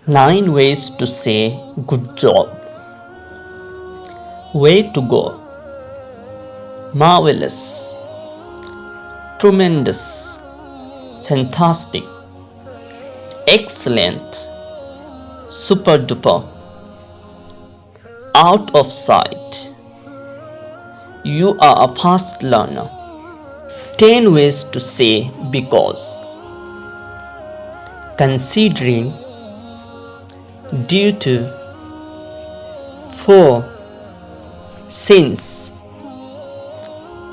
9 ways to say good job. Way to go. Marvelous. Tremendous. Fantastic. Excellent. Super duper. Out of sight. You are a fast learner. 10 ways to say because. Considering, due to, for, since,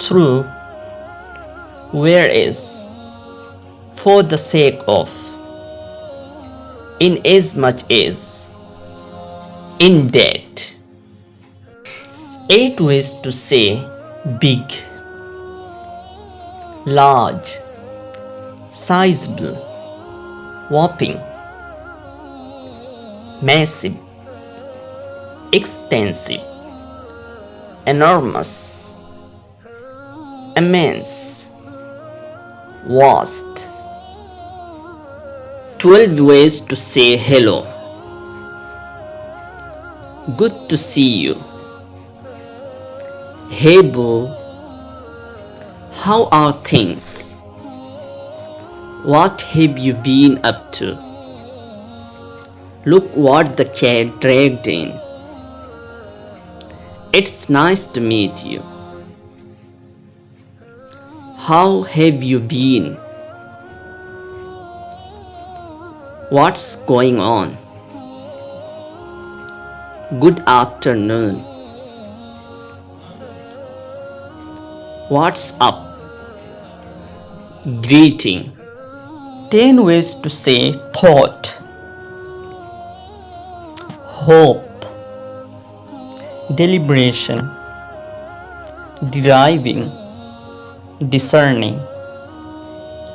through, whereas, for the sake of, inasmuch as, in that. 8 ways to say big, large, sizable, whopping, massive, extensive, enormous, immense, vast. 12 ways to say hello. Good to see you. Hey boo, how are things? What have you been up to? Look what the cat dragged in. It's nice to meet you. How have you been? What's going on? Good afternoon. What's up? Greeting. 10 ways to say thought. Hope. Deliberation. Deriving. Discerning.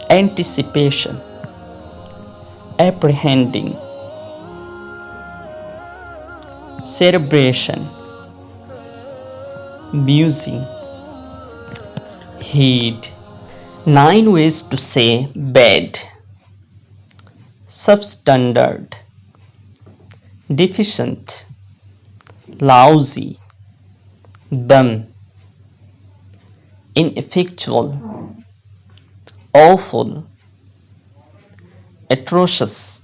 Anticipation. Apprehending. Cerebration. Musing. Heed. 9 ways to say bad. Substandard. Deficient. Lousy. Dumb. Ineffectual. Awful. Atrocious.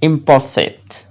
Imperfect.